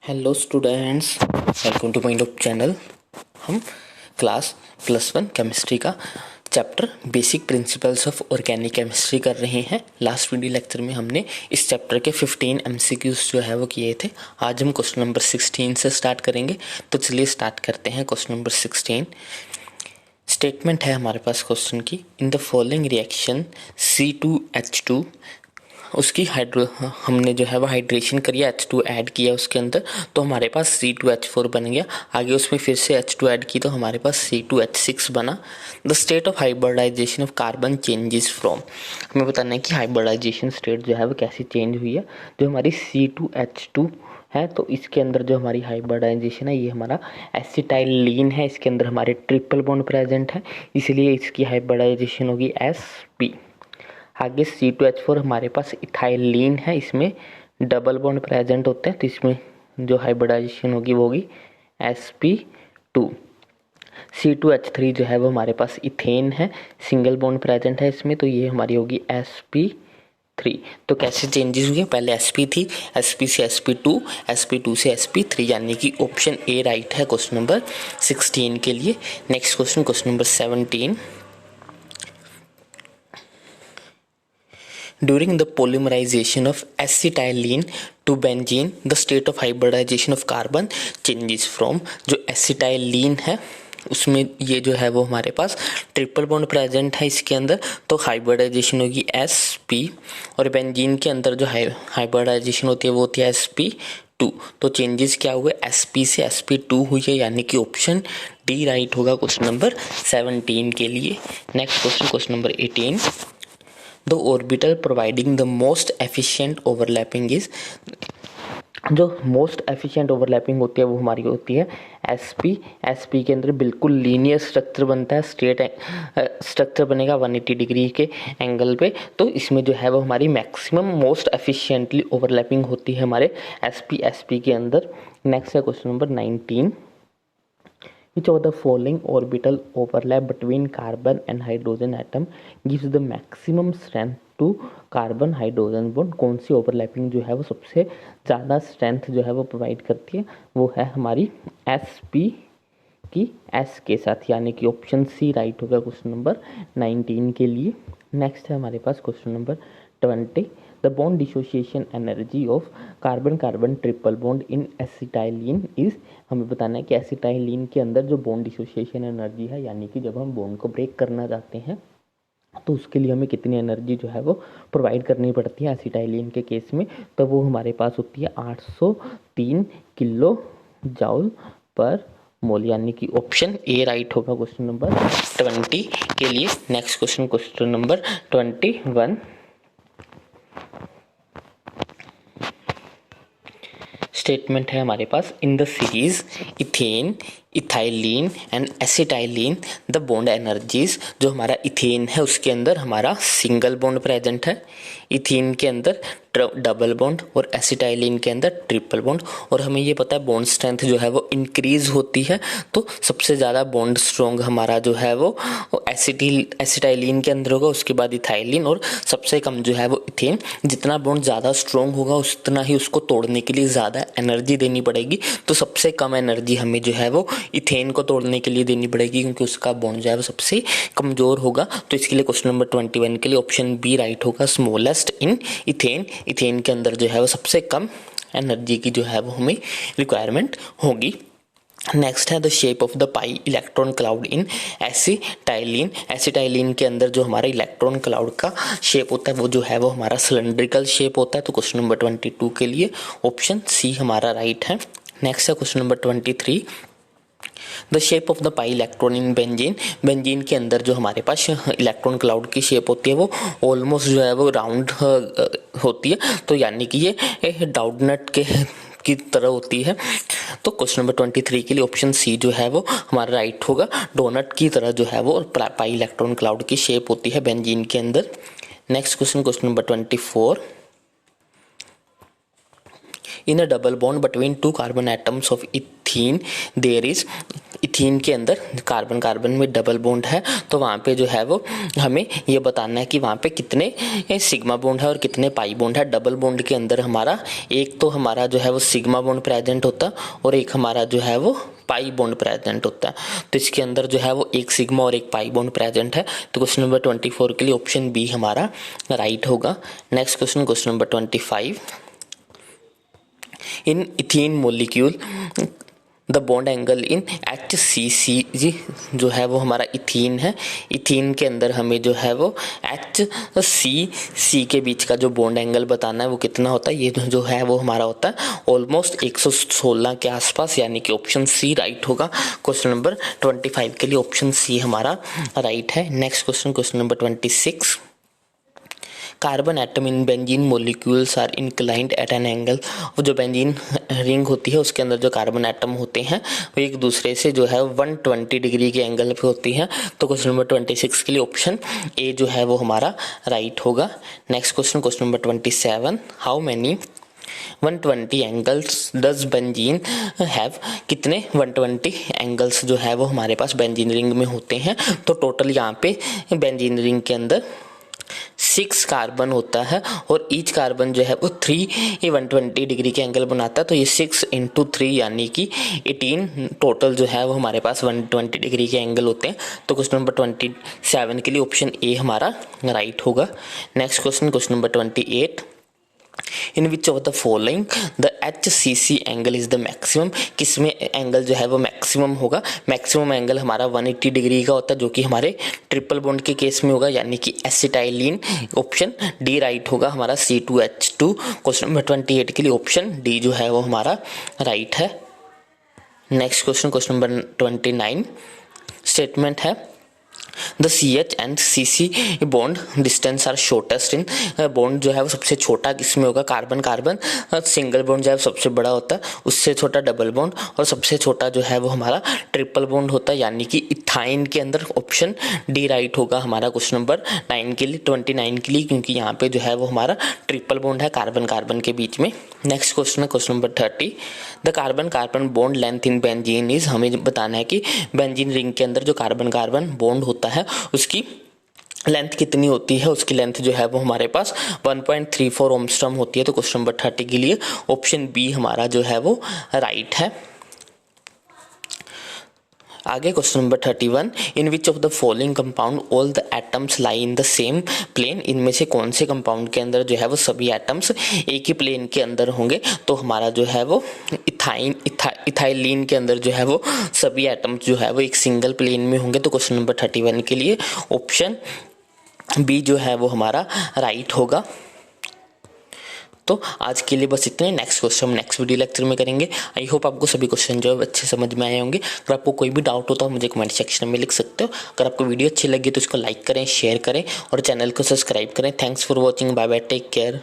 Hello students, welcome to my YouTube channel. हम class +1 chemistry का chapter basic principles of organic chemistry कर रहे हैं। लास्ट वीडियो लेक्चर में हमने इस चैप्टर के 15 एमसीक्यूज जो है वो किए थे। आज हम क्वेश्चन नंबर 16 से स्टार्ट करेंगे। तो चलिए स्टार्ट करते हैं। क्वेश्चन नंबर 16 स्टेटमेंट है हमारे पास क्वेश्चन की, in the following reaction C2H2 उसकी हमने जो है वो हाइड्रेशन करिए, H2 ऐड किया उसके अंदर, तो हमारे पास C2H4 बन गया। आगे उसमें फिर से H2 ऐड की तो हमारे पास C2H6 बना। The state of hybridisation of carbon changes from, हमें बताना है कि हाइब्रिडाइजेशन स्टेट जो है वो कैसी चेंज हुई है। जो हमारी C2H2 है तो इसके अंदर जो हमारी हाइब्रिडाइजेशन है ये हमारा एसिटाइलिन है, इसके अंदर हमारे ट्रिपल बॉन्ड प्रेजेंट है, इसलिए इसकी हाइब्रिडाइजेशन होगी Sp। आगे C2H4 हमारे पास इथाइलिन है, इसमें डबल बॉन्ड प्रेजेंट होते हैं, तो इसमें जो हाइब्रिडाइजेशन होगी वो होगी Sp2। C2H3 जो है वो हमारे पास इथेन है, सिंगल बॉन्ड प्रेजेंट है इसमें, तो ये हमारी होगी Sp3। तो कैसे चेंजेस हुए, पहले Sp थी, Sp से Sp2, Sp2 से Sp3, यानी कि ऑप्शन ए राइट है क्वेश्चन नंबर 16 के लिए। Next question, question number 17, during the polymerization of acetylene to benzene the state of hybridization of carbon changes from, जो acetylene है उसमें ये जो है वो हमारे पास ट्रिपल बॉन्ड प्रेजेंट है इसके अंदर, तो हाइब्रिडाइजेशन होगी Sp, और बेंजीन के अंदर जो हाइब्रिडाइजेशन होती है वो होती है Sp2। तो चेंजेस क्या हुए, Sp से Sp2 हुई है, यानी कि ऑप्शन डी राइट होगा क्वेश्चन नंबर 17 के लिए। Next question, question number 18, the orbital providing the most efficient overlapping is, जो मोस्ट एफिशिएंट ओवरलैपिंग होती है वो हमारी होती है Sp के अंदर बिल्कुल लीनियर स्ट्रक्चर बनता है, स्ट्रेट स्ट्रक्चर बनेगा 180 डिग्री के एंगल पे, तो इसमें जो है वो हमारी मैक्सिमम मोस्ट एफिशिएंटली ओवरलैपिंग होती है हमारे Sp के अंदर। नेक्स्ट है question number 19, which of the following orbital overlap between carbon and hydrogen atom gives the maximum strength to carbon hydrogen bond, कौन सी ओवरलैपिंग जो है वो सबसे ज़्यादा स्ट्रेंथ जो है वो प्रोवाइड करती है, वो है हमारी Sp की S के साथ, यानी कि ऑप्शन सी राइट होगा क्वेश्चन नंबर 19 के लिए। नेक्स्ट है हमारे पास question number 20, the bond dissociation energy of carbon carbon triple bond in acetylene is, हमें बताना है कि एसिटाइलिन के अंदर जो बॉन्ड डिसोसिएशन एनर्जी है, यानी कि जब हम बॉन्ड को ब्रेक करना चाहते हैं तो उसके लिए हमें कितनी एनर्जी जो है वो प्रोवाइड करनी पड़ती है एसिटाइलिन के केस में, तो वो हमारे पास होती है 803 किलो जूल पर मोल, यानी कि ऑप्शन ए राइट होगा क्वेश्चन नंबर 20 के लिए। Next question, question number 21, statement है हमारे पास, in the series ethane ethylene and acetylene the bond energies, जो हमारा इथेन है उसके अंदर हमारा सिंगल बॉन्ड प्रेजेंट है, इथेन के अंदर डबल बॉन्ड और एसिटाइलिन के अंदर ट्रिपल बॉन्ड, और हमें ये पता है बॉन्ड स्ट्रेंथ जो है वो इंक्रीज होती है, तो सबसे ज़्यादा बॉन्ड स्ट्रॉन्ग हमारा जो है वो एसिटाइलिन के अंदर होगा, उसके बाद इथाइलिन, और सबसे कम जो है वो इथेन। जितना बॉन्ड ज़्यादा स्ट्रॉन्ग होगा उतना ही उसको तोड़ने के लिए ज़्यादा एनर्जी देनी पड़ेगी, तो सबसे कम एनर्जी हमें जो है वो इथेन को तोड़ने के लिए देनी पड़ेगी, क्योंकि उसका बॉन्ड जो है वो सबसे कमज़ोर होगा। तो इसके लिए क्वेश्चन नंबर 21 के लिए ऑप्शन बी राइट होगा, स्मॉलेस्ट इन इथेन, इथेन के अंदर जो है वो सबसे कम एनर्जी की जो है वो हमें रिक्वायरमेंट होगी। नेक्स्ट है the shape of the pi electron cloud in acetylene, acetylene के अंदर जो हमारा इलेक्ट्रॉन क्लाउड का शेप होता है वो जो है वो हमारा सिलेंड्रिकल शेप होता है, तो क्वेश्चन नंबर 22 के लिए ऑप्शन सी हमारा राइट है। नेक्स्ट है question number 23, the shape of the pi electron in benzene, benzene के अंदर जो हमारे पास इलेक्ट्रॉन क्लाउड की शेप होती है वो ऑलमोस्ट जो है वो राउंड होती है, तो यानी कि ये डाउनट के की तरह होती है, तो क्वेश्चन नंबर 23 के लिए ऑप्शन सी जो है वो हमारा राइट होगा, डोनट की तरह जो है वो पाई इलेक्ट्रॉन क्लाउड की शेप होती है बेंजीन के अंदर। Next question, question number 24, in a double bond between two carbon atoms of ethene there is, ethene के अंदर कार्बन कार्बन में डबल बॉन्ड है, तो वहाँ पे जो है वो हमें ये बताना है कि वहाँ पे कितने सिग्मा बॉन्ड है और कितने पाई बॉन्ड है। डबल बॉन्ड के अंदर हमारा एक तो हमारा जो है वो सिग्मा बॉन्ड प्रेजेंट होता है और एक हमारा जो है वो पाई बॉन्ड प्रेजेंट होता है। तो इसके अंदर जो है वो एक सिग्मा और एक पाई बॉन्ड प्रेजेंट है। तो क्वेश्चन नंबर 24 के लिए ऑप्शन बी हमारा राइट होगा। Next question, question number 25, in ethene molecule the bond angle in HCC जी जो है वो हमारा इथीन है। इथीन के अंदर हमें जो है वो HCC के बीच का जो बॉन्ड एंगल बताना है वो कितना होता है। ये जो है वो हमारा होता है ऑलमोस्ट 116 के आसपास, यानी कि ऑप्शन सी राइट होगा। क्वेश्चन नंबर 25 के लिए ऑप्शन सी हमारा राइट है। Next question, question number 26, carbon atom in benzene molecules are inclined at an angle. वो जो बेंजीन रिंग होती है उसके अंदर जो कार्बन एटम होते हैं वो एक दूसरे से जो है 120 डिग्री के एंगल पे होती हैं। तो क्वेश्चन नंबर 26 के लिए ऑप्शन ए जो है वो हमारा राइट होगा। Next question, question number 27, how many 120 angles does benzene have. कितने 120 एंगल्स जो है वो हमारे पास बेंजीन रिंग में होते हैं। तो टोटल यहाँ पे बेंजीन रिंग के अंदर 6 कार्बन होता है और ईच कार्बन जो है वो 120 डिग्री के एंगल बनाता है। तो ये 6 × 3 यानी कि 18 टोटल जो है वो हमारे पास 120 डिग्री के एंगल होते हैं। तो क्वेश्चन नंबर 27 के लिए ऑप्शन ए हमारा राइट होगा। Next question, question number 28, in which of the following the HCC angle is the maximum. किसमें एंगल जो है वो मैक्सिमम होगा। मैक्सिमम एंगल हमारा 180 डिग्री का होता है जो कि हमारे ट्रिपल बॉन्ड के केस में होगा, यानी कि एसिटाइलिन। ऑप्शन डी राइट होगा हमारा C2H2। क्वेश्चन नंबर 28 के लिए ऑप्शन डी जो है वो हमारा राइट है। Next question, question number 29, statement है the CH and CC bond distance are shortest in. Bond जो है वो सबसे छोटा किसमें होगा, कार्बन कार्बन। सिंगल बॉन्ड जो है सबसे बड़ा होता है, उससे छोटा डबल बॉन्ड, और सबसे छोटा जो है वो हमारा ट्रिपल बॉन्ड होता है, यानी कि इथाइन के अंदर ऑप्शन डी राइट होगा हमारा क्वेश्चन नंबर 9 के लिए 29 के लिए, क्योंकि यहाँ पे जो है वो हमारा ट्रिपल बॉन्ड है कार्बन कार्बन के बीच में। नेक्स्ट क्वेश्चन है question number 30, the carbon carbon bond length in benzene is. हमें बताना है कि बेंजीन रिंग के अंदर जो कार्बन कार्बन बॉन्ड होता है उसकी लेंथ कितनी होती है। उसकी लेंथ जो है वो हमारे पास 1.34 ओमस्ट्रम होती है। तो क्वेश्चन नंबर 30 के लिए ऑप्शन बी हमारा जो है वो राइट है। आगे question number 31, in which of the following compound all the atoms lie in the same plane. इनमें से कौन से कंपाउंड के अंदर जो है वो सभी एटम्स एक ही प्लेन के अंदर होंगे। तो हमारा जो है वो इथाइलिन के अंदर जो है वो सभी एटम्स जो है वो एक सिंगल प्लेन में होंगे। तो क्वेश्चन नंबर 31 के लिए ऑप्शन बी जो है वो हमारा राइट होगा। तो आज के लिए बस इतने। नेक्स्ट क्वेश्चन हम नेक्स्ट वीडियो लेक्चर में करेंगे। आई होप आपको सभी क्वेश्चन जो है अच्छे समझ में आए होंगे। अगर आपको कोई भी डाउट हो तो आप मुझे कमेंट सेक्शन में लिख सकते हो। अगर आपको वीडियो अच्छी लगी तो इसको लाइक करें, शेयर करें और चैनल को सब्सक्राइब करें। Thanks for watching, bye bye, take care.